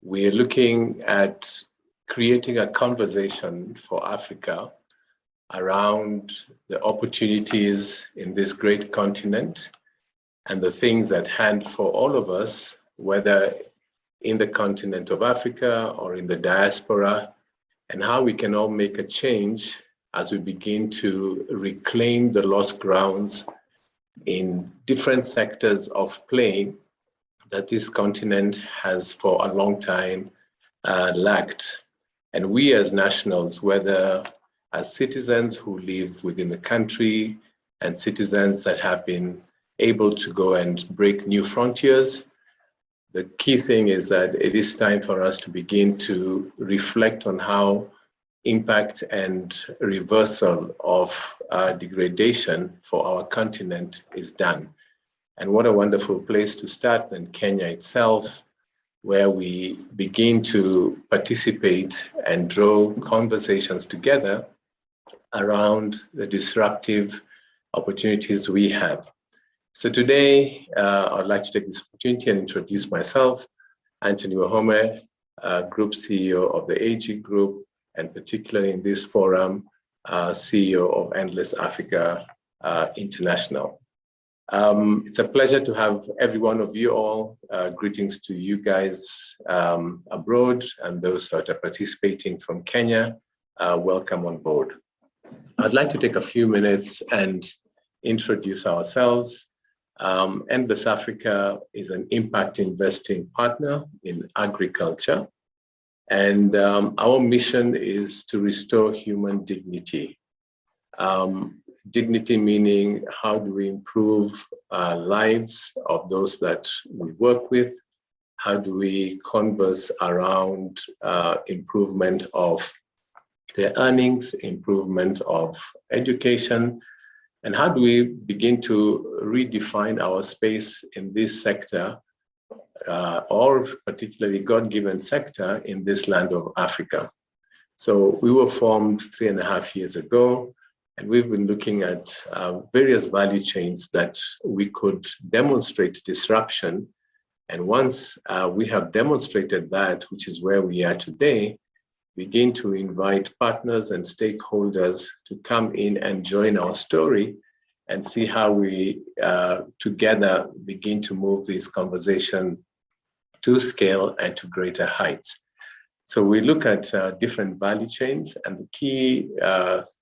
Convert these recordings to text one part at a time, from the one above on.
we're looking at creating a conversation for Africa around the opportunities in this great continent and the things at hand for all of us, whether in the continent of Africa or in the diaspora, and how we can all make a change as we begin to reclaim the lost grounds in different sectors of playing that this continent has for a long time lacked. And we as nationals, whether as citizens who live within the country and citizens that have been able to go and break new frontiers, the key thing is that it is time for us to begin to reflect on how impact and reversal of degradation for our continent is done. And what a wonderful place to start than Kenya itself, where we begin to participate and draw conversations together around the disruptive opportunities we have. So today, I'd like to take this opportunity and introduce myself, Anthony Wahome, Group CEO of the AG Group, and particularly in this forum, CEO of Endless Africa International. It's a pleasure to have every one of you all. Greetings to you guys abroad and those that are participating from Kenya. Welcome on board. I'd like to take a few minutes and introduce ourselves. Endless Africa is an impact investing partner in agriculture. And our mission is to restore human dignity. Dignity meaning, how do we improve lives of those that we work with? How do we converse around improvement of their earnings, improvement of education? And how do we begin to redefine our space in this sector, or particularly God-given sector in this land of Africa? So we were formed 3.5 years ago, and we've been looking at various value chains that we could demonstrate disruption. And once we have demonstrated that, which is where we are today, begin to invite partners and stakeholders to come in and join our story and see how we together begin to move this conversation to scale and to greater heights. So we look at different value chains, and the key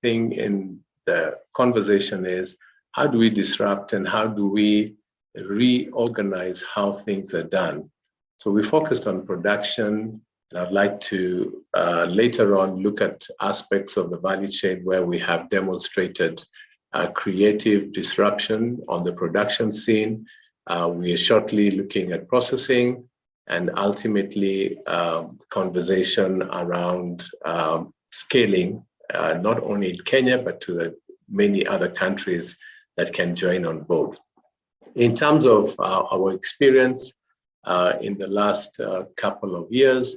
thing in the conversation is how do we disrupt and how do we reorganize how things are done? So we focused on production, and I'd like to later on look at aspects of the value chain where we have demonstrated creative disruption on the production scene. We are shortly looking at processing, and ultimately conversation around scaling, not only in Kenya, but to the many other countries that can join on board. In terms of our experience in the last couple of years,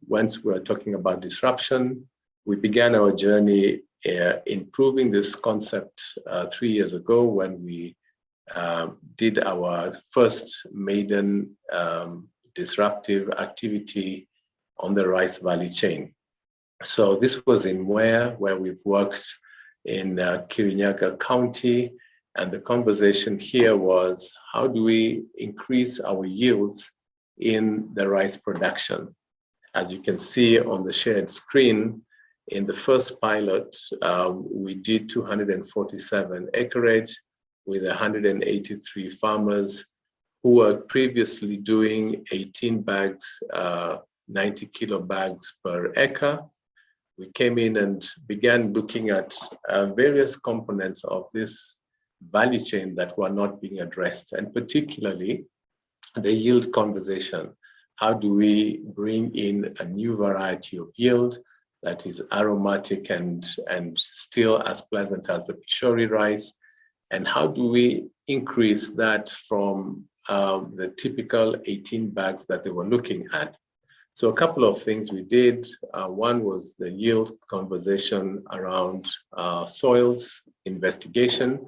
once we're talking about disruption, we began our journey improving this concept 3 years ago when we did our first maiden disruptive activity on the rice value chain. So this was in where we've worked in Kirinyaga County, and the conversation here was how do we increase our yields in the rice production? As you can see on the shared screen, in the first pilot, we did 247 acreage with 183 farmers who were previously doing 18 bags, 90 kilo bags per acre. We came in and began looking at various components of this value chain that were not being addressed, and particularly the yield conversation. How do we bring in a new variety of yield that is aromatic and still as pleasant as the Pishori rice? And how do we increase that from the typical 18 bags that they were looking at? So a couple of things we did. One was the yield conversation around soils investigation,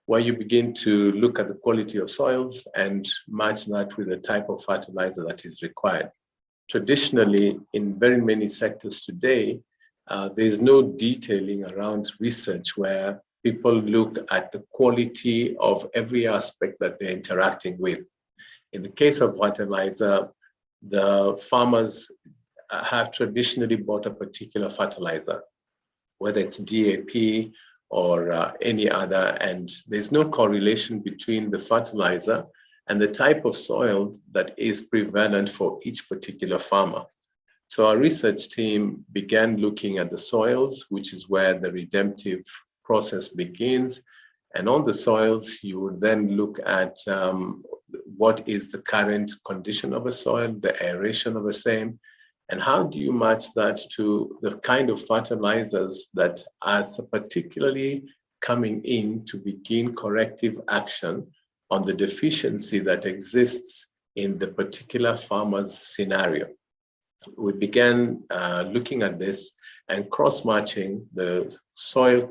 where you begin to look at the quality of soils and match that with the type of fertilizer that is required. traditionally in very many sectors today, there's no detailing around research where people look at the quality of every aspect that they're interacting with. In the case of fertilizer, the farmers have traditionally bought a particular fertilizer, whether it's DAP or any other, and there's no correlation between the fertilizer and the type of soil that is prevalent for each particular farmer. So our research team began looking at the soils, which is where the redemptive process begins. And on the soils, you would then look at what is the current condition of a soil, the aeration of the same, and how do you match that to the kind of fertilizers that are particularly coming in to begin corrective action on the deficiency that exists in the particular farmer's scenario. We began looking at this and cross-matching the soil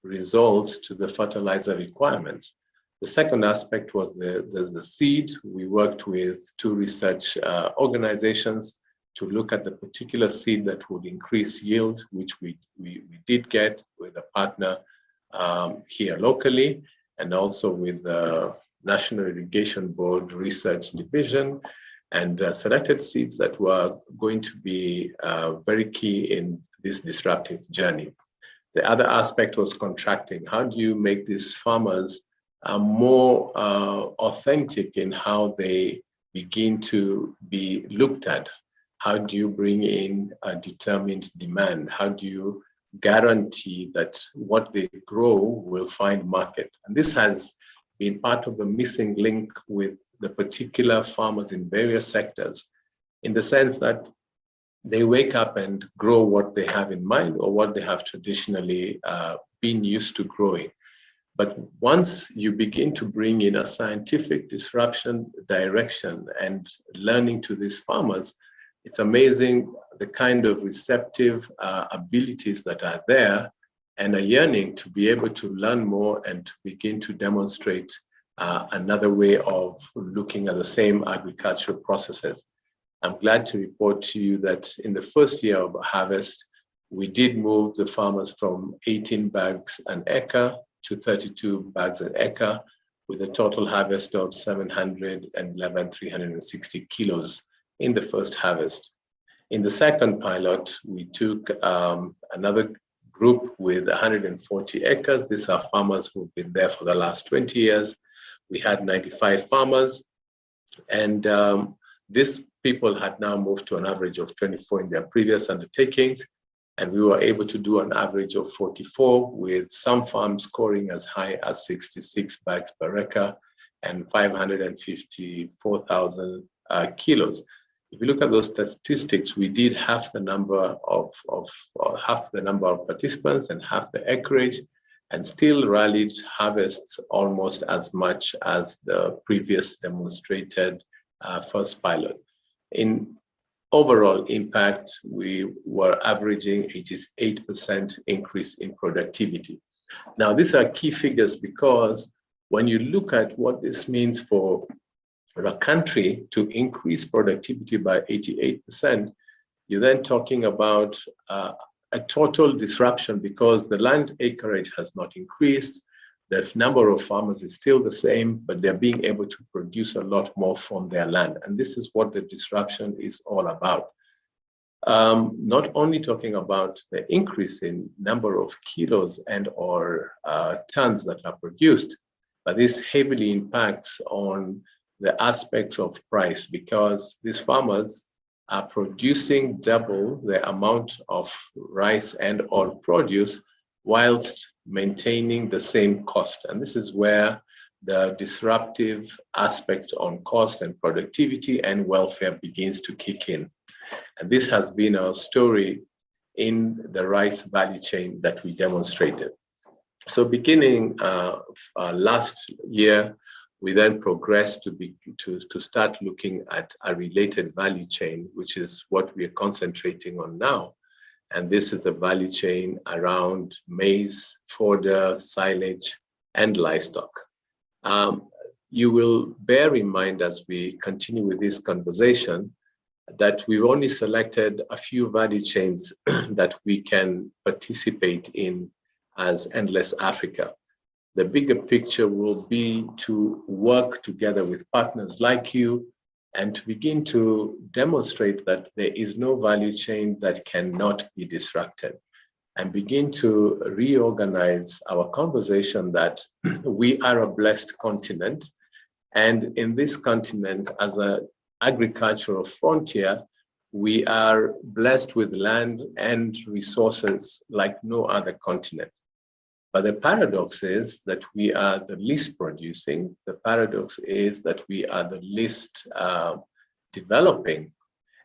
results to the fertilizer requirements. The second aspect was the seed. We worked with two research organizations to look at the particular seed that would increase yield, which we did get with a partner here locally, and also with the National Irrigation Board Research Division, and selected seeds that were going to be very key in this disruptive journey. The other aspect was contracting. How do you make these farmers more authentic in how they begin to be looked at? How do you bring in a determined demand? How do you guarantee that what they grow will find market? And this has been part of the missing link with the particular farmers in various sectors, in the sense that they wake up and grow what they have in mind or what they have traditionally been used to growing. But once you begin to bring in a scientific disruption, direction, and learning to these farmers, it's amazing the kind of receptive abilities that are there, and a yearning to be able to learn more and to begin to demonstrate another way of looking at the same agricultural processes. I'm glad to report to you that in the first year of harvest, we did move the farmers from 18 bags an acre to 32 bags an acre, with a total harvest of 360 kilos in the first harvest. In the second pilot, we took another group with 140 acres. These are farmers who've been there for the last 20 years. We had 95 farmers, and these people had now moved to an average of 24 in their previous undertakings, and we were able to do an average of 44, with some farms scoring as high as 66 bags per acre and 554,000 kilos. If you look at those statistics, we did half the number of participants and half the acreage, and still rallied harvests almost as much as the previous demonstrated first pilot. In overall impact, we were averaging 88% increase in productivity. Now, these are key figures because when you look at what this means for a country to increase productivity by 88%, you're then talking about a total disruption, because the land acreage has not increased. The number of farmers is still the same, but they're being able to produce a lot more from their land. And this is what the disruption is all about. Not only talking about the increase in number of kilos and or tons that are produced, but this heavily impacts on the aspects of price, because these farmers are producing double the amount of rice and oil produce whilst maintaining the same cost. And this is where the disruptive aspect on cost and productivity and welfare begins to kick in. And this has been our story in the rice value chain that we demonstrated. So beginning last year, we then progressed to start looking at a related value chain, which is what we are concentrating on now. And this is the value chain around maize, fodder, silage, and livestock. You will bear in mind as we continue with this conversation that we've only selected a few value chains that we can participate in as Endless Africa. The bigger picture will be to work together with partners like you and to begin to demonstrate that there is no value chain that cannot be disrupted, and begin to reorganize our conversation that we are a blessed continent. And in this continent, as an agricultural frontier, we are blessed with land and resources like no other continent. But the paradox is that we are the least producing. The paradox is that we are the least developing.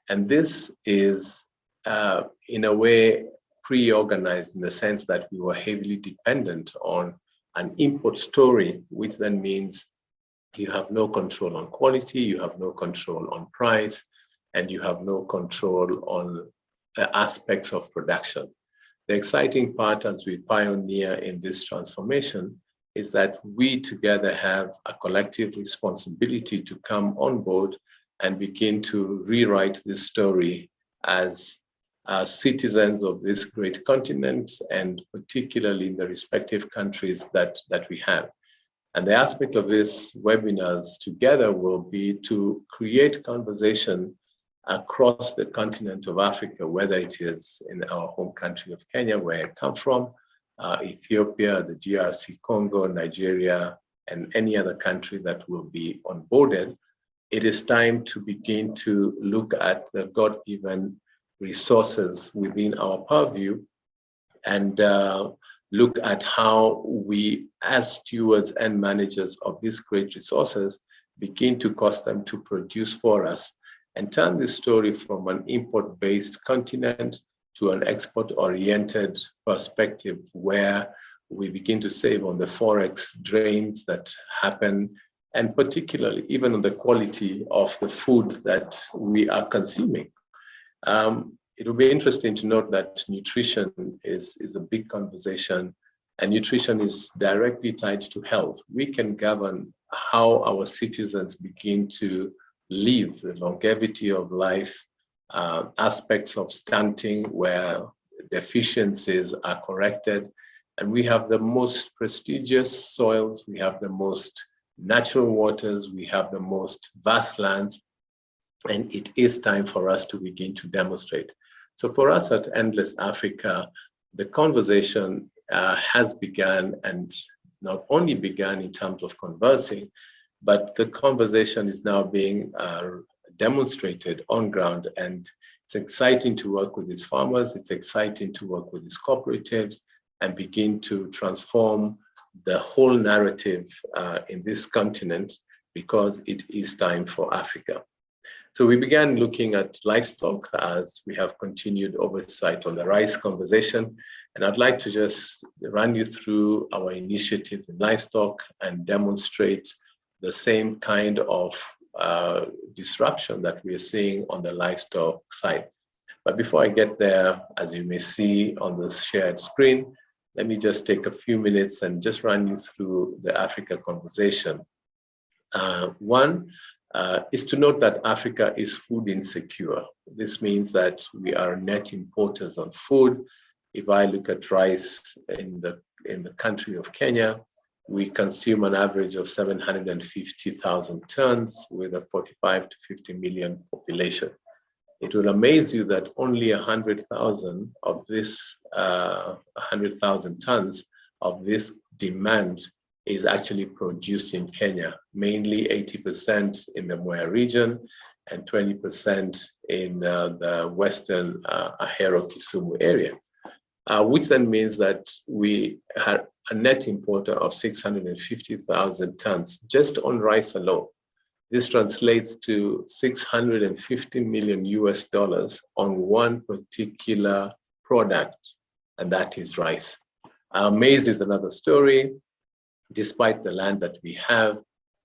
And this is, in a way, pre-organized in the sense that we were heavily dependent on an import story, which then means you have no control on quality, you have no control on price, and you have no control on the aspects of production. The exciting part as we pioneer in this transformation is that we together have a collective responsibility to come on board and begin to rewrite this story as citizens of this great continent, and particularly in the respective countries that we have. And the aspect of this webinars together will be to create conversation across the continent of Africa, whether it is in our home country of Kenya, where I come from, Ethiopia, the DRC Congo, Nigeria, and any other country that will be onboarded. It is time to begin to look at the God-given resources within our purview and look at how we, as stewards and managers of these great resources, begin to cause them to produce for us and turn this story from an import-based continent to an export-oriented perspective, where we begin to save on the forex drains that happen, and particularly even on the quality of the food that we are consuming. It will be interesting to note that nutrition is a big conversation, and nutrition is directly tied to health. We can govern how our citizens begin to live, the longevity of life, aspects of stunting where deficiencies are corrected. And we have the most prestigious soils, we have the most natural waters, we have the most vast lands, and it is time for us to begin to demonstrate. So for us at Endless Africa, the conversation has begun, and not only begun in terms of conversing, but the conversation is now being demonstrated on ground. And it's exciting to work with these farmers, it's exciting to work with these cooperatives and begin to transform the whole narrative in this continent, because it is time for Africa. So we began looking at livestock as we have continued oversight on the rice conversation. And I'd like to just run you through our initiatives in livestock and demonstrate the same kind of disruption that we are seeing on the livestock side. But before I get there, as you may see on the shared screen, let me just take a few minutes and just run you through the Africa conversation. One is to note that Africa is food insecure. This means that we are net importers on food. If I look at rice in the country of Kenya, we consume an average of 750,000 tons with a 45 to 50 million population. It will amaze you that only 100,000 of this, 100,000 tons of this demand is actually produced in Kenya, mainly 80% in the Mwea region and 20% in the western Ahero Kisumu area. Which then means that we had a net importer of 650,000 tons just on rice alone. This translates to $650 million on one particular product, and that is rice. Maize is another story. Despite the land that we have,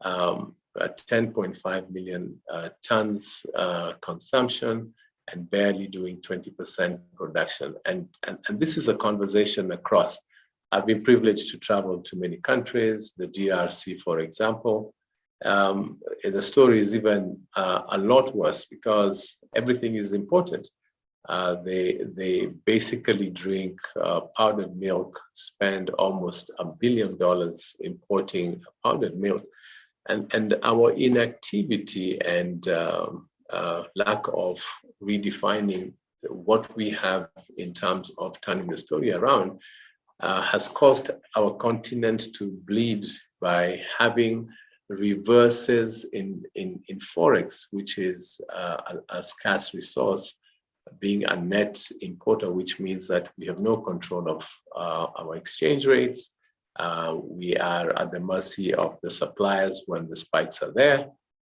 at 10.5 million tons consumption, and barely doing 20% production. And this is a conversation across. I've been privileged to travel to many countries, the DRC, for example, the story is even a lot worse because everything is imported. They basically drink powdered milk, spend almost $1 billion importing powdered milk, and our inactivity and lack of redefining what we have in terms of turning the story around has caused our continent to bleed by having reverses in forex, which is a scarce resource, being a net importer, which means that we have no control of our exchange rates. We are at the mercy of the suppliers when the spikes are there.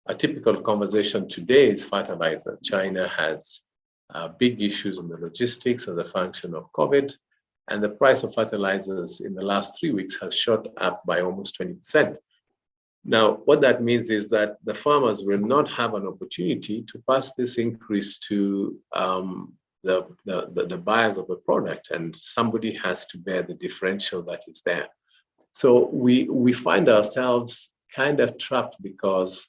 A typical conversation today is fertilizer. China has big issues in the logistics as a function of COVID, and the price of fertilizers in the last 3 weeks has shot up by almost 20%. Now, what that means is that the farmers will not have an opportunity to pass this increase to the buyers of the product, and somebody has to bear the differential that is there. So we find ourselves kind of trapped because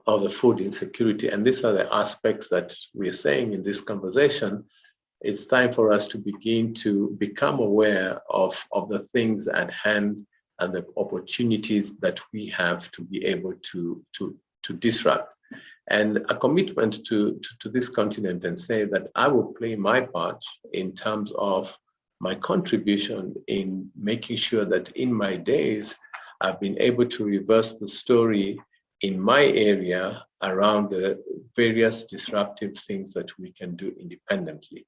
of the food insecurity. And these are the aspects that we're saying in this conversation. It's time for us to begin to become aware of the things at hand and the opportunities that we have to be able to disrupt. And a commitment to this continent and say that I will play my part in terms of my contribution in making sure that in my days, I've been able to reverse the story in my area around the various disruptive things that we can do independently.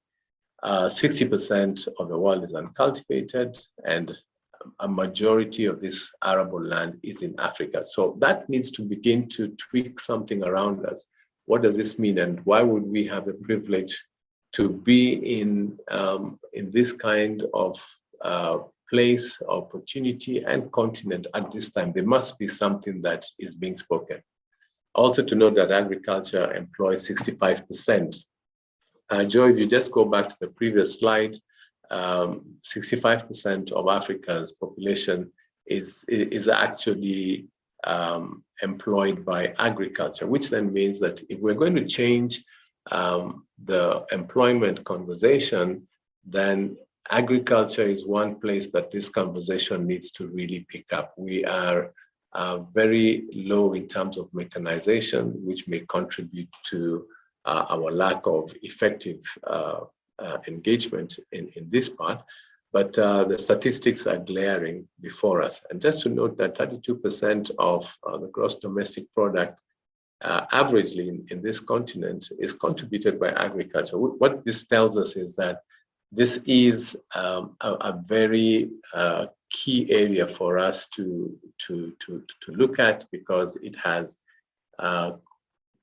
60% of the world is uncultivated, and a majority of this arable land is in Africa. So that needs to begin to tweak something around us. What does this mean, and why would we have the privilege to be in this kind of place, opportunity, and continent at this time? There must be something that is being spoken. Also to note that agriculture employs 65%. Joe, if you just go back to the previous slide, 65% of Africa's population is actually employed by agriculture, which then means that if we're going to change the employment conversation, then agriculture is one place that this conversation needs to really pick up. We are very low in terms of mechanization, which may contribute to our lack of effective engagement in this part. But the statistics are glaring before us. And just to note that 32% of the gross domestic product averagely in this continent is contributed by agriculture. What this tells us is that this is a very key area for us to look at, because it has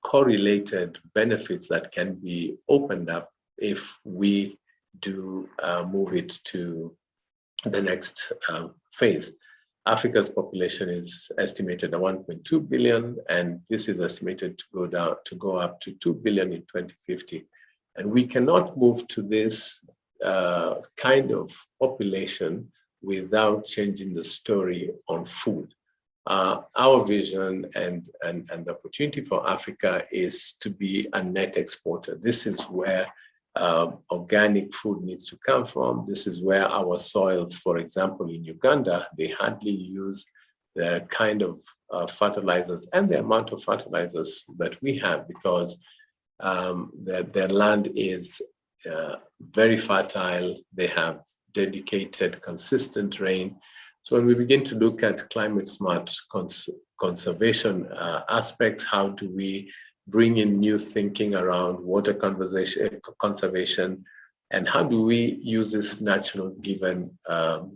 correlated benefits that can be opened up if we do move it to the next phase. Africa's population is estimated at 1.2 billion, and this is estimated to go up to 2 billion in 2050. And we cannot move to this kind of population without changing the story on food. Our vision and the opportunity for Africa is to be a net exporter. This is where organic food needs to come from. This is where our soils, for example, in Uganda, they hardly use the kind of fertilizers and the amount of fertilizers that we have, because their land is very fertile. They have dedicated, consistent rain. So when we begin to look at climate smart conservation aspects, how do we bring in new thinking around water conservation, and how do we use this natural given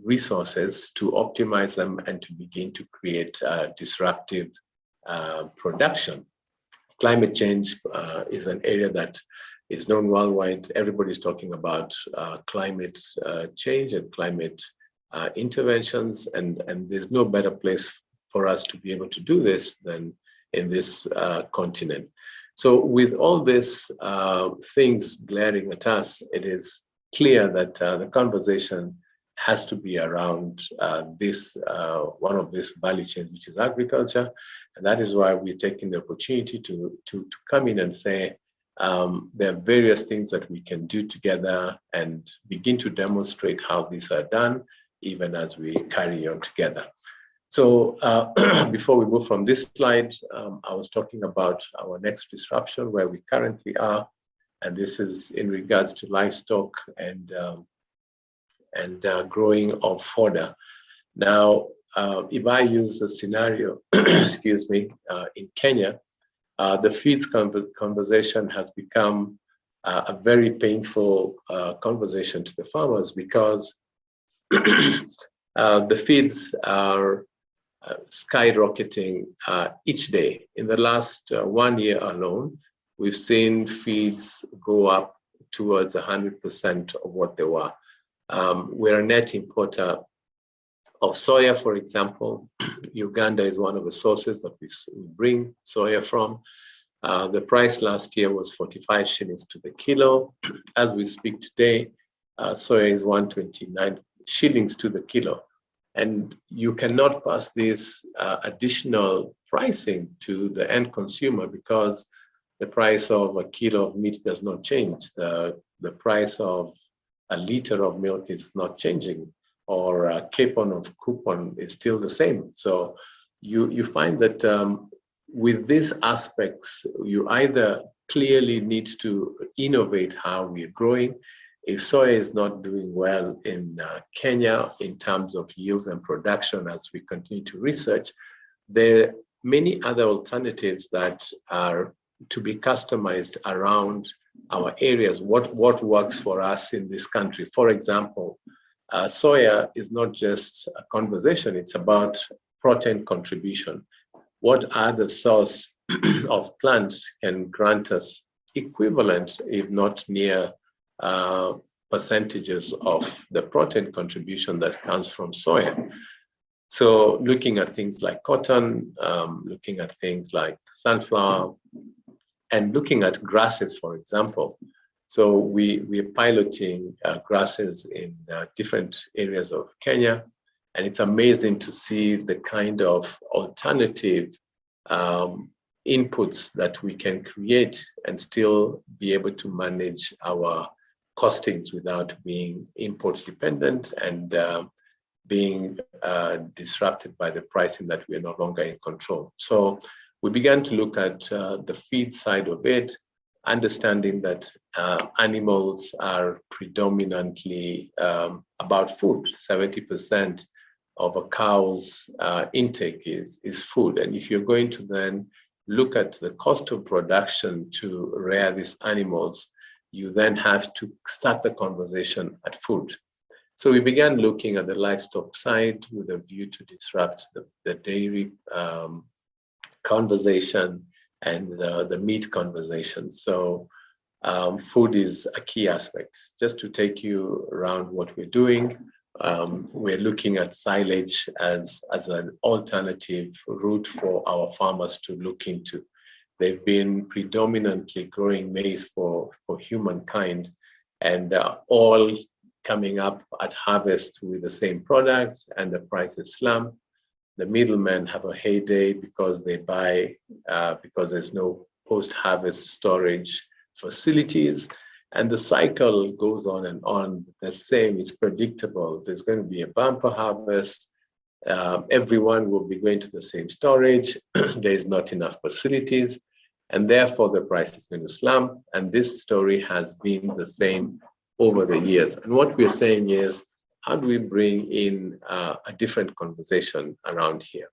resources to optimize them and to begin to create disruptive production? Climate change is an area that is known worldwide. Everybody's talking about climate change and climate interventions, and there's no better place for us to be able to do this than in this continent. So with all these things glaring at us, it is clear that the conversation has to be around this one of these value chains, which is agriculture. And that is why we're taking the opportunity to come in and say, there are various things that we can do together and begin to demonstrate how these are done, even as we carry on together. So before we move from this slide, I was talking about our next disruption, where we currently are, and this is in regards to livestock and growing of fodder. Now, if I use a scenario, excuse me, in Kenya, the feeds conversation has become a very painful conversation to the farmers, because the feeds are skyrocketing each day. In the last 1 year alone, we've seen feeds go up towards 100% of what they were. We're a net importer of soya, for example. Uganda is one of the sources that we bring soya from. The price last year was 45 shillings to the kilo. As we speak today, soya is 129 shillings to the kilo. And you cannot pass this additional pricing to the end consumer, because the price of a kilo of meat does not change. The price of a liter of milk is not changing, or a capon of coupon is still the same. So you find that with these aspects, you either clearly need to innovate how we're growing. If soya is not doing well in Kenya in terms of yields and production, as we continue to research, there are many other alternatives that are to be customized around our areas. What works for us in this country? For example, soya is not just a conversation, it's about protein contribution. What other source of plants can grant us equivalent, if not near, percentages of the protein contribution that comes from soya? So looking at things like cotton, looking at things like sunflower, and looking at grasses, for example. So we're piloting grasses in different areas of Kenya, and it's amazing to see the kind of alternative inputs that we can create and still be able to manage our costings without being import dependent and being disrupted by the pricing that we are no longer in control. So we began to look at the feed side of it, understanding that animals are predominantly about food. 70% of a cow's intake is food. And if you're going to then look at the cost of production to rear these animals, you then have to start the conversation at food. So we began looking at the livestock side with a view to disrupt the dairy conversation and the meat conversation. So food is a key aspect. Just to take you around what we're doing, we're looking at silage as an alternative route for our farmers to look into. They've been predominantly growing maize for humankind, and all coming up at harvest with the same product, and the price is slammed. The middlemen have a heyday because they buy, because there's no post-harvest storage facilities, and the cycle goes on and on. The same, it's predictable. There's going to be a bumper harvest. Everyone will be going to the same storage. There's not enough facilities, and therefore the price is going to slam. And this story has been the same over the years. And what we're saying is, how do we bring in a different conversation around here?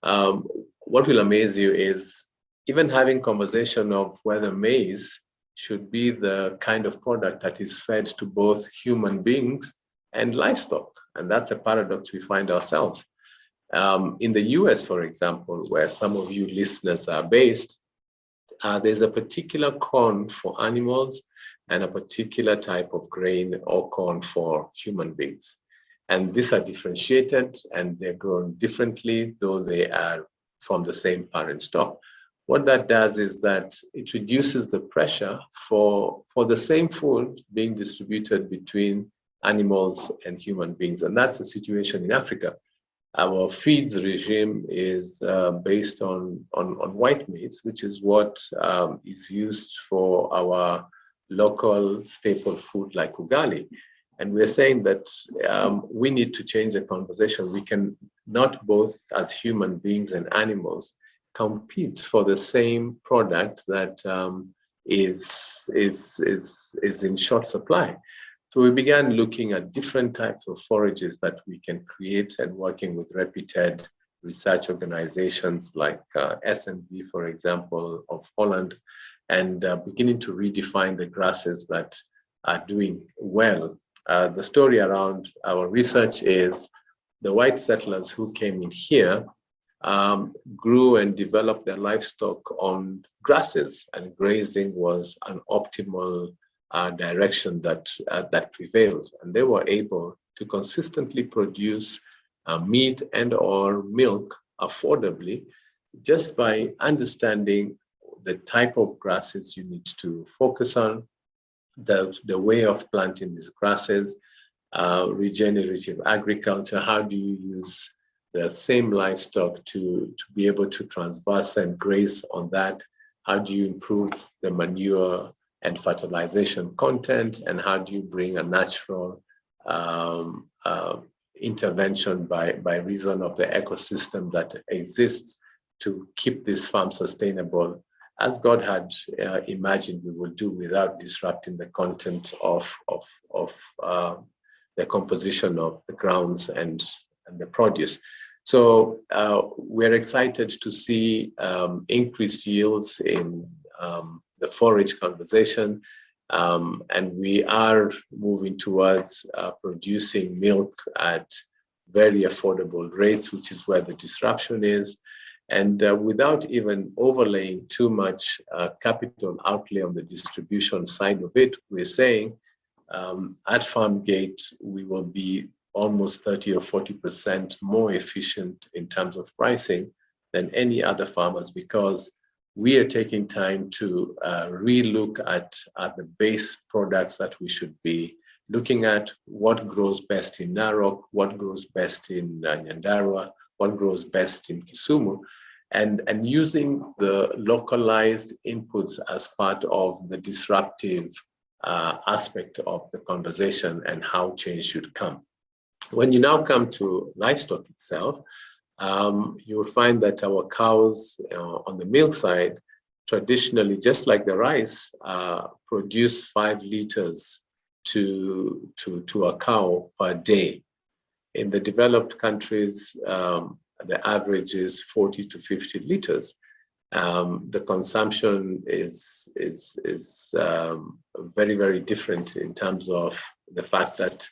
What will amaze you is even having conversation of whether maize should be the kind of product that is fed to both human beings and livestock. And that's a paradox we find ourselves. In the US, for example, where some of you listeners are based, there's a particular corn for animals and a particular type of grain or corn for human beings. And these are differentiated and they're grown differently, though they are from the same parent stock. What that does is that it reduces the pressure for the same food being distributed between animals and human beings. And that's the situation in Africa. Our feeds regime is based on white meats, which is what is used for our local staple food like ugali. And we're saying that we need to change the conversation. We can not both as human beings and animals compete for the same product that is in short supply. So we began looking at different types of forages that we can create and working with reputed research organizations like S&B, for example, of Holland, and beginning to redefine the grasses that are doing well. The story around our research is the white settlers who came in here grew and developed their livestock on grasses, and grazing was an optimal direction that prevailed, and they were able to consistently produce meat and or milk affordably just by understanding the type of grasses you need to focus on, the way of planting these grasses, regenerative agriculture. How do you use the same livestock to be able to transverse and graze on that? How do you improve the manure and fertilization content, and how do you bring a natural intervention by reason of the ecosystem that exists to keep this farm sustainable as God had imagined we would do, without disrupting the content of the composition of the grounds and the produce. So we're excited to see increased yields in the forage conversation, and we are moving towards producing milk at very affordable rates, which is where the disruption is. And without even overlaying too much capital outlay on the distribution side of it, we're saying at farm gate, we will be almost 30 or 40% more efficient in terms of pricing than any other farmers, because we are taking time to relook at the base products that we should be looking at. What grows best in Narok, what grows best in Nyandarua, what grows best in Kisumu, and using the localized inputs as part of the disruptive aspect of the conversation and how change should come. When you now come to livestock itself, you will find that our cows on the milk side, traditionally, just like the rice, produce 5 liters to a cow per day. In the developed countries, the average is 40 to 50 liters. The consumption is very, very different in terms of the fact that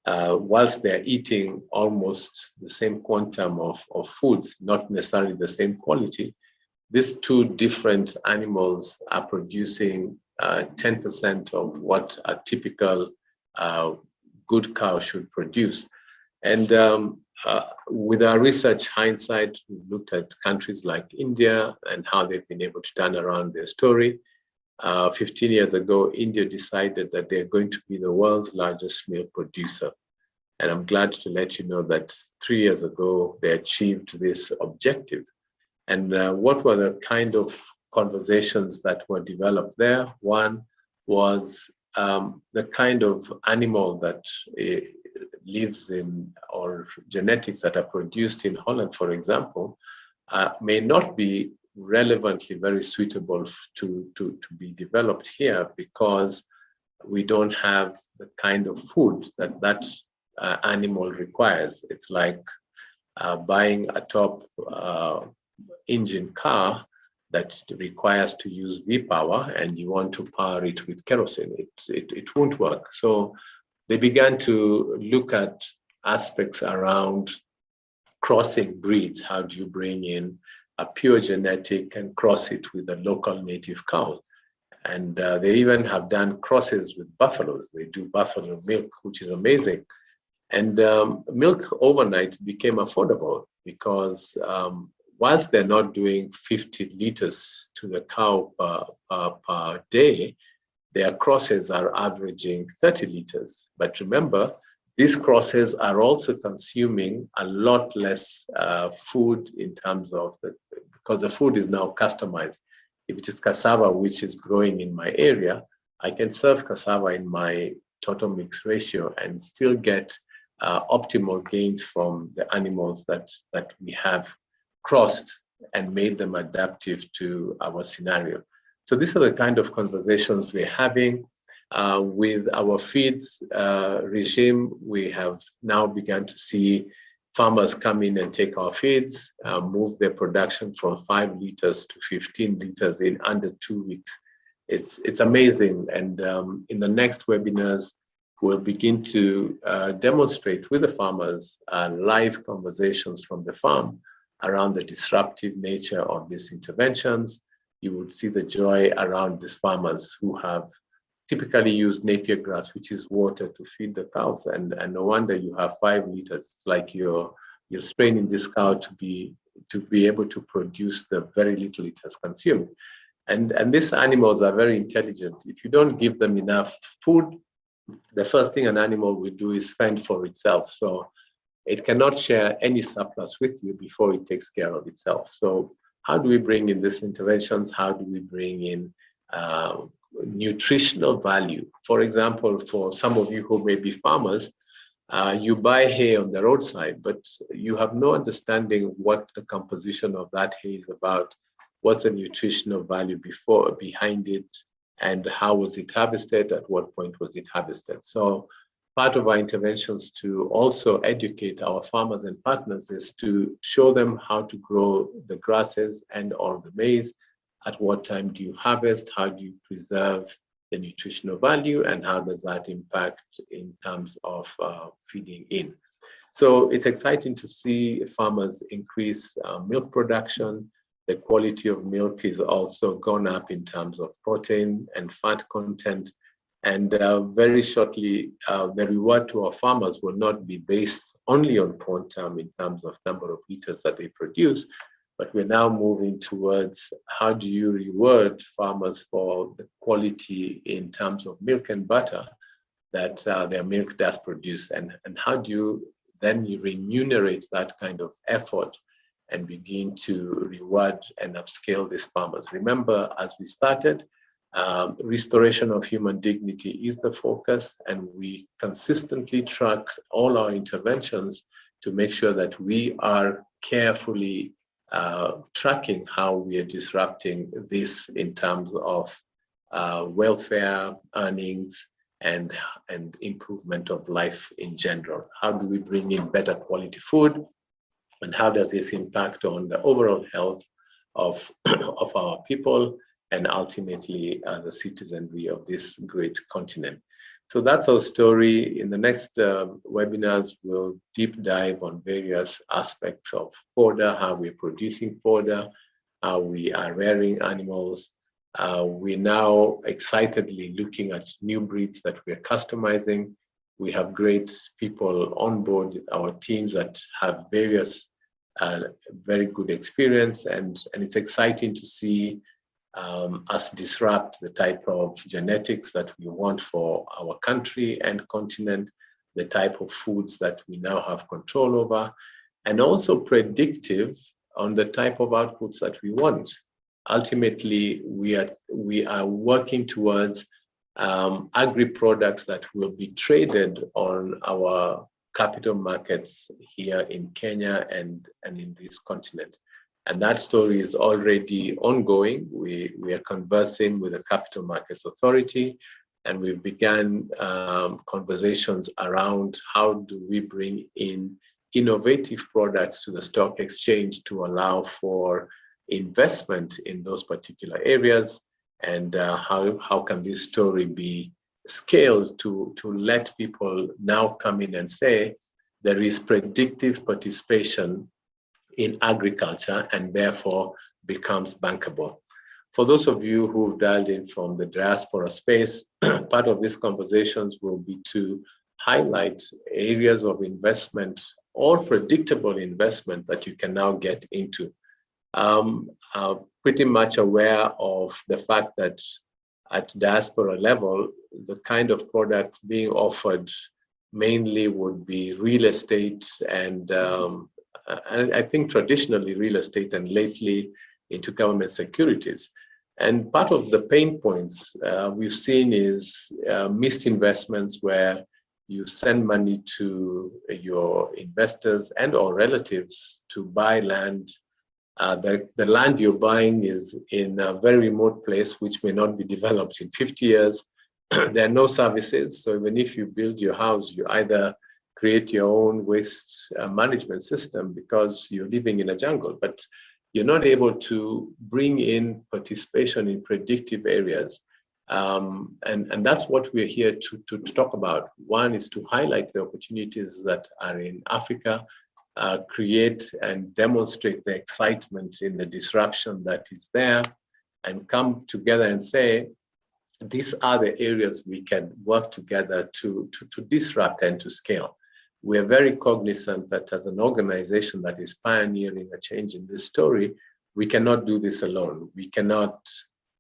whilst they're eating almost the same quantum of food, not necessarily the same quality, these two different animals are producing 10% of what a typical good cow should produce. And with our research hindsight, we looked at countries like India and how they've been able to turn around their story. 15 years ago, India decided that they're going to be the world's largest milk producer. And I'm glad to let you know that 3 years ago, they achieved this objective. And what were the kind of conversations that were developed there? One was the kind of animal that lives in, or genetics that are produced in Holland, for example, may not be relevantly very suitable to be developed here, because we don't have the kind of food that animal requires. It's like buying a top engine car that requires to use V-power, and you want to power it with kerosene. It won't work. So they began to look at aspects around crossing breeds. How do you bring in a pure genetic and cross it with a local native cow? And they even have done crosses with buffaloes. They do buffalo milk, which is amazing. And milk overnight became affordable, because whilst they're not doing 50 liters to the cow per day, their crosses are averaging 30 liters. But remember, These crosses are also consuming a lot less food in terms of because the food is now customized. If it is cassava, which is growing in my area, I can serve cassava in my total mix ratio and still get optimal gains from the animals that we have crossed and made them adaptive to our scenario. So these are the kind of conversations we're having. With our feeds regime, we have now begun to see farmers come in and take our feeds, move their production from 5 liters to 15 liters in under 2 weeks. It's amazing. And in the next webinars, we'll begin to demonstrate with the farmers live conversations from the farm around the disruptive nature of these interventions. You would see the joy around these farmers who have typically used napier grass, which is water, to feed the cows. And no wonder you have 5 liters. It's like you're straining this cow to be able to produce the very little it has consumed. And these animals are very intelligent. If you don't give them enough food, the first thing an animal will do is fend for itself. So it cannot share any surplus with you before it takes care of itself. So how do we bring in these interventions? How do we bring in nutritional value? For example, for some of you who may be farmers, you buy hay on the roadside, but you have no understanding what the composition of that hay is about. What's the nutritional value behind it, and how was it harvested? At what point was it harvested? So part of our interventions to also educate our farmers and partners is to show them how to grow the grasses and or the maize. At what time do you harvest? How do you preserve the nutritional value? And how does that impact in terms of feeding in? So it's exciting to see farmers increase milk production. The quality of milk is also gone up in terms of protein and fat content. And very shortly, the reward to our farmers will not be based only on quantum in terms of number of liters that they produce, but we're now moving towards how do you reward farmers for the quality in terms of milk and butter that their milk does produce, and how do you then remunerate that kind of effort and begin to reward and upscale these farmers. Remember, as we started, restoration of human dignity is the focus, and we consistently track all our interventions to make sure that we are carefully tracking how we are disrupting this in terms of welfare, earnings, and improvement of life in general. How do we bring in better quality food, and how does this impact on the overall health of our people and ultimately the citizenry of this great continent? So that's our story. In the next webinars, we'll deep dive on various aspects of fodder, how we're producing fodder, how we are rearing animals. We're now excitedly looking at new breeds that we're customizing. We have great people on board our teams that have various very good experience, and it's exciting to see us disrupt the type of genetics that we want for our country and continent, the type of foods that we now have control over, and also predictive on the type of outputs that we want. Ultimately, we are working towards agri-products that will be traded on our capital markets here in Kenya and in this continent. And that story is already ongoing. We are conversing with the Capital Markets Authority, and we've begun conversations around how do we bring in innovative products to the stock exchange to allow for investment in those particular areas, and how can this story be scaled to let people now come in and say there is predictive participation in agriculture and therefore becomes bankable. For those of you who've dialed in from the diaspora space, part of these conversations will be to highlight areas of investment or predictable investment that you can now get into. Pretty much aware of the fact that at diaspora level, the kind of products being offered mainly would be real estate and I think traditionally real estate and lately into government securities. And part of the pain points we've seen is missed investments where you send money to your investors and or relatives to buy land. The land you're buying is in a very remote place, which may not be developed in 50 years. There are no services. So even if you build your house, you either create your own waste management system because you're living in a jungle, but you're not able to bring in participation in predictive areas. And that's what we're here to talk about. One is to highlight the opportunities that are in Africa, create and demonstrate the excitement in the disruption that is there, and come together and say, these are the areas we can work together to disrupt and to scale. We are very cognizant that as an organization that is pioneering a change in this story, we cannot do this alone. We cannot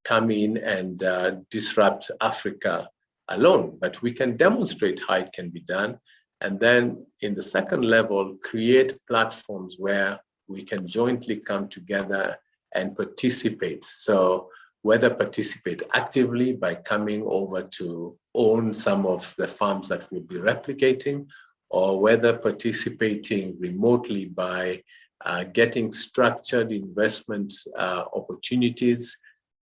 come in and disrupt Africa alone, but we can demonstrate how it can be done. And then in the second level, create platforms where we can jointly come together and participate. So whether participate actively by coming over to own some of the farms that we'll be replicating, or whether participating remotely by getting structured investment opportunities.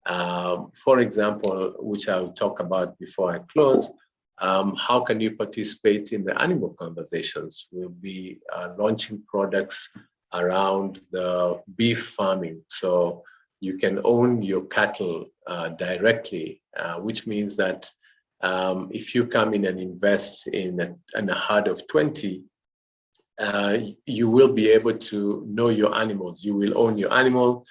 For example, which I'll talk about before I close, how can you participate in the animal conversations? We'll be launching products around the beef farming. So you can own your cattle directly, which means that if you come in and invest in a herd of 20, you will be able to know your animals. You will own your animal.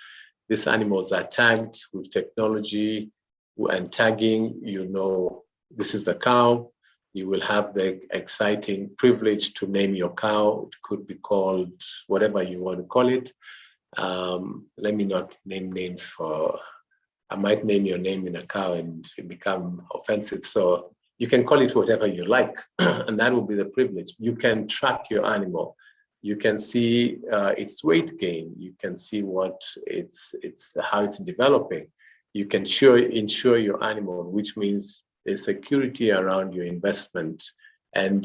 These animals are tagged with technology and tagging. You know, this is the cow. You will have the exciting privilege to name your cow. It could be called whatever you want to call it. Let me not name names for, I might name your name in a cow and it become offensive. So you can call it whatever you like, and that will be the privilege. You can track your animal. You can see its weight gain. You can see what how it's developing. You can insure your animal, which means there's security around your investment. And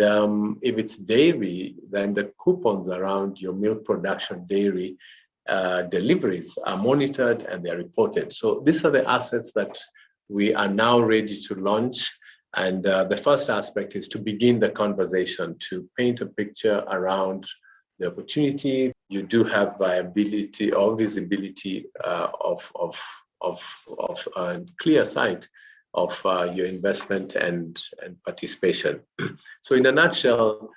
if it's dairy, then the coupons around your milk production dairy deliveries are monitored and they're reported. So these are the assets that we are now ready to launch. And the first aspect is to begin the conversation, to paint a picture around the opportunity. You do have viability or visibility of clear sight of your investment and participation. So in a nutshell,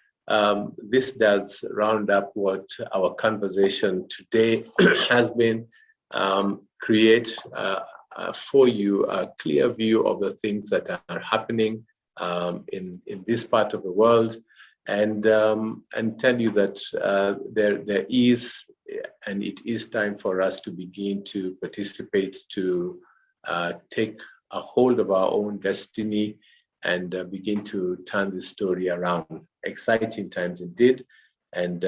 this does round up what our conversation today has been. Create for you a clear view of the things that are happening in this part of the world, and tell you that there is, and it is time for us to begin to participate, to take a hold of our own destiny and begin to turn this story around. Exciting times indeed. And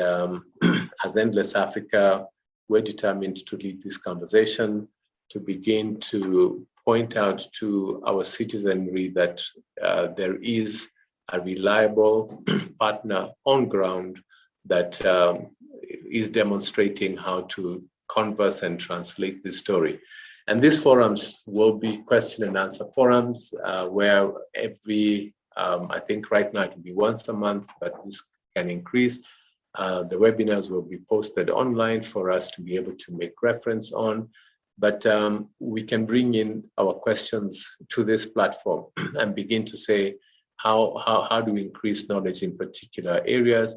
as Endless Africa, we're determined to lead this conversation, to begin to point out to our citizenry that there is a reliable partner on ground that is demonstrating how to converse and translate this story. And these forums will be question and answer forums where every, I think right now it will be once a month, but this can increase. The webinars will be posted online for us to be able to make reference on. But we can bring in our questions to this platform and begin to say, how do we increase knowledge in particular areas?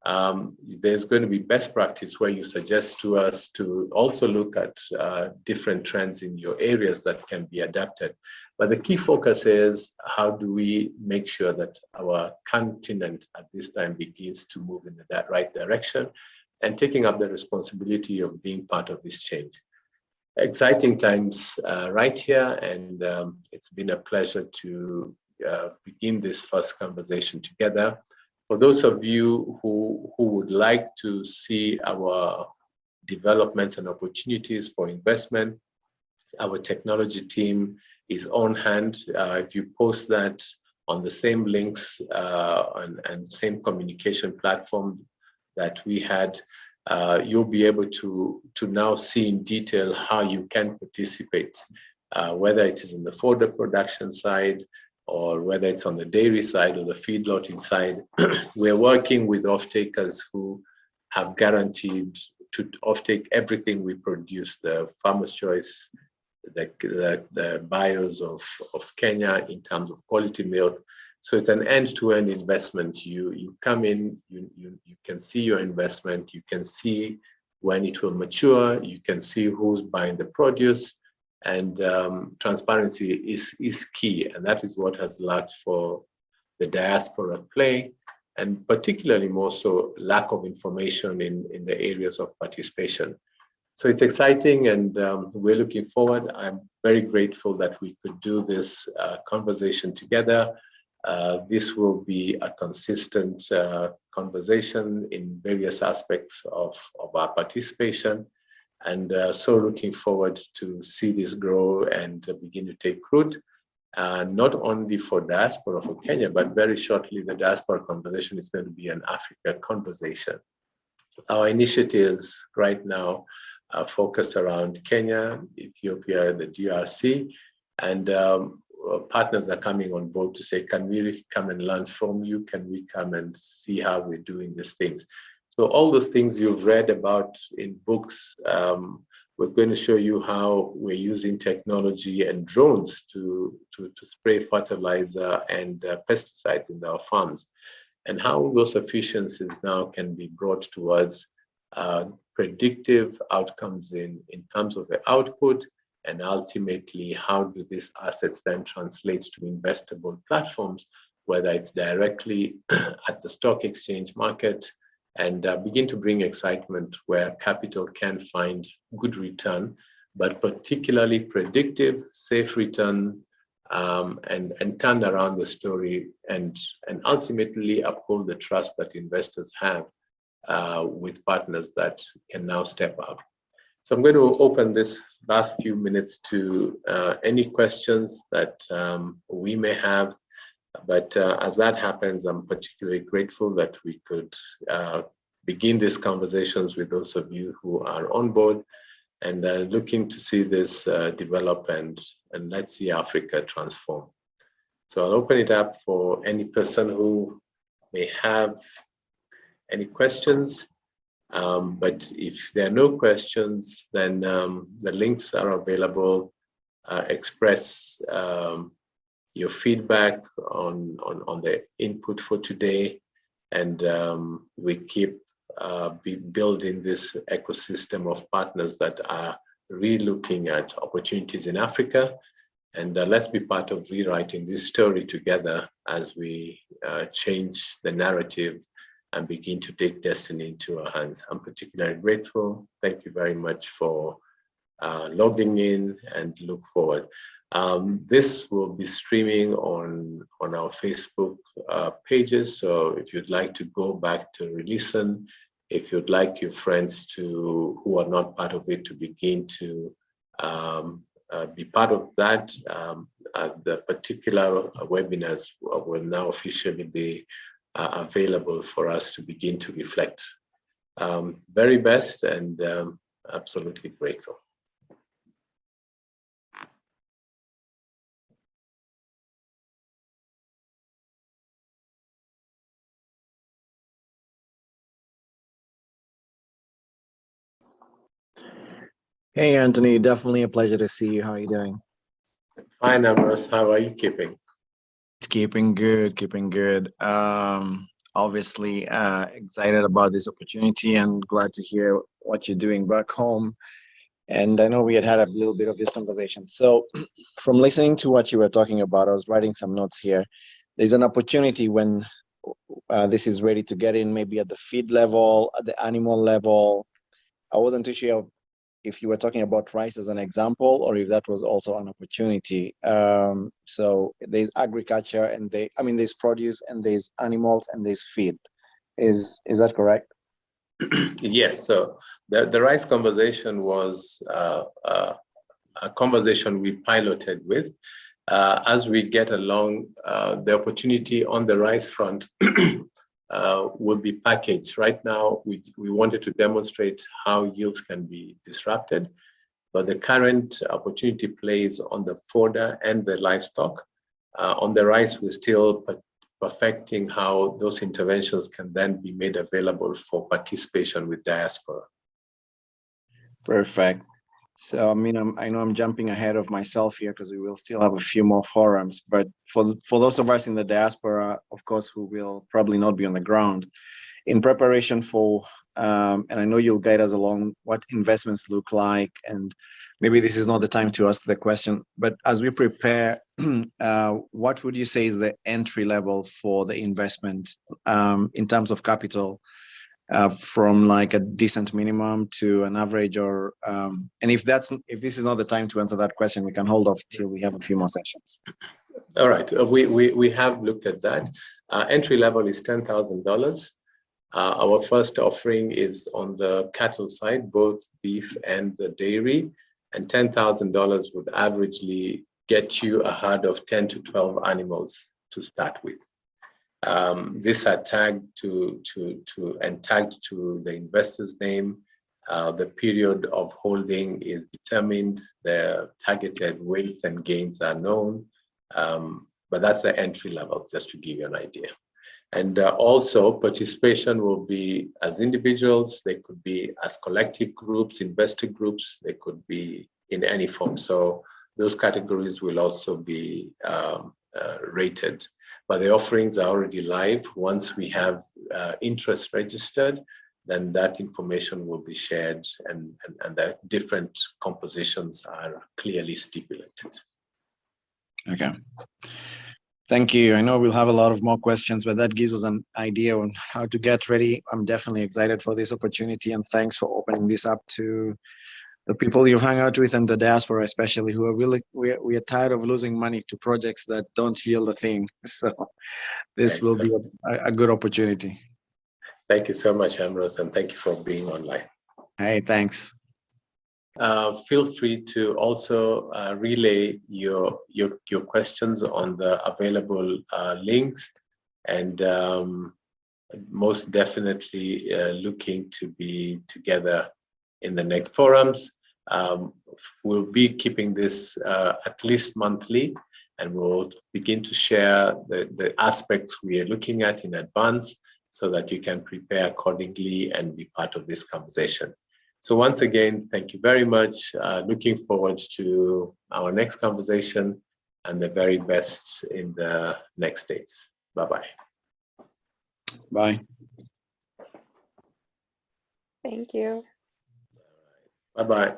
There's going to be best practice where you suggest to us to also look at different trends in your areas that can be adapted. But the key focus is, how do we make sure that our continent at this time begins to move in the right direction and taking up the responsibility of being part of this change. Exciting times right here, and it's been a pleasure to begin this first conversation together. For those of you who would like to see our developments and opportunities for investment, our technology team is on hand. If you post that on the same links and same communication platform that we had, you'll be able to now see in detail how you can participate, whether it is in the fodder production side or whether it's on the dairy side or the feedlotting side. We're working with off-takers who have guaranteed to offtake everything we produce, the Farmer's Choice, the buyers of Kenya in terms of quality milk. So it's an end-to-end investment. You come in, you can see your investment, you can see when it will mature, you can see who's buying the produce, and transparency is key. And that is what has lacked for the diaspora play, and particularly more so lack of information in the areas of participation. So it's exciting, and we're looking forward. I'm very grateful that we could do this conversation together. This will be a consistent conversation in various aspects of our participation, and so looking forward to see this grow and begin to take root, not only for diaspora for Kenya, but very shortly the diaspora conversation is going to be an Africa conversation. Our initiatives right now are focused around Kenya, Ethiopia, the DRC, and partners are coming on board to say, can we come and learn from you? Can we come and see how we're doing these things? So all those things you've read about in books, we're going to show you how we're using technology and drones to spray fertilizer and pesticides in our farms, and how those efficiencies now can be brought towards predictive outcomes in terms of the output, and ultimately how do these assets then translate to investable platforms, whether it's directly at the stock exchange market, and begin to bring excitement where capital can find good return, but particularly predictive, safe return, and turn around the story and ultimately uphold the trust that investors have with partners that can now step up. So I'm going to open this last few minutes to any questions that we may have. But as that happens, I'm particularly grateful that we could begin these conversations with those of you who are on board and looking to see this develop and let's see Africa transform. So I'll open it up for any person who may have any questions. But if there are no questions, then the links are available. Express your feedback on the input for today, and we keep building this ecosystem of partners that are re-looking at opportunities in Africa, and let's be part of rewriting this story together as we change the narrative and begin to take destiny into our hands. I'm particularly grateful. Thank you very much for logging in, and look forward. This will be streaming on our Facebook pages. So if you'd like to go back to re-listen, if you'd like your friends who are not part of it to begin to be part of that, the particular webinars will now officially be available for us to begin to reflect. Very best, and absolutely grateful. Hey, Anthony, definitely a pleasure to see you. How are you doing? Fine, Ambrose. How are you keeping? It's keeping good, keeping good. Obviously, excited about this opportunity and glad to hear what you're doing back home. And I know we had a little bit of this conversation. So from listening to what you were talking about, I was writing some notes here. There's an opportunity when this is ready to get in, maybe at the feed level, at the animal level. I wasn't too sure if you were talking about rice as an example, or if that was also an opportunity. So there's agriculture, and there's produce, and there's animals, and there's feed. Is that correct? Yes. So the rice conversation was a conversation we piloted with. As we get along, the opportunity on the rice front will be packaged. Right now, we wanted to demonstrate how yields can be disrupted, but the current opportunity plays on the fodder and the livestock. On the rice, we're still perfecting how those interventions can then be made available for participation with diaspora. Perfect. So, I know I'm jumping ahead of myself here because we will still have a few more forums, but for those of us in the diaspora, of course, who will probably not be on the ground, in preparation for, and I know you'll guide us along what investments look like, and maybe this is not the time to ask the question, but as we prepare, what would you say is the entry level for the investment in terms of capital? From like a decent minimum to an average, or and if this is not the time to answer that question, we can hold off till we have a few more sessions. All right, we have looked at that. Entry level is $10,000. Our first offering is on the cattle side, both beef and the dairy, and $10,000 would averagely get you a herd of 10 to 12 animals to start with. These are tagged to the investor's name. The period of holding is determined. The targeted weights and gains are known, but that's the entry level, just to give you an idea. And also participation will be as individuals, they could be as collective groups, investor groups, they could be in any form. So those categories will also be rated. But the offerings are already live. Once we have interest registered, then that information will be shared, and the different compositions are clearly stipulated. Okay. Thank you. I know we'll have a lot of more questions, but that gives us an idea on how to get ready. I'm definitely excited for this opportunity, and thanks for opening this up to the people you've hung out with and the diaspora, especially, who are really, we are tired of losing money to projects that don't yield a thing. So this will be a good opportunity. Thank you so much, Ambrose, and thank you for being online. Hey, thanks. Feel free to also relay your questions on the available links, and most definitely looking to be together in the next forums. We'll be keeping this at least monthly, and we'll begin to share the aspects we are looking at in advance so that you can prepare accordingly and be part of this conversation. So once again, thank you very much. Looking forward to our next conversation, and the very best in the next days. Bye-bye. Bye. Thank you. Bye-bye.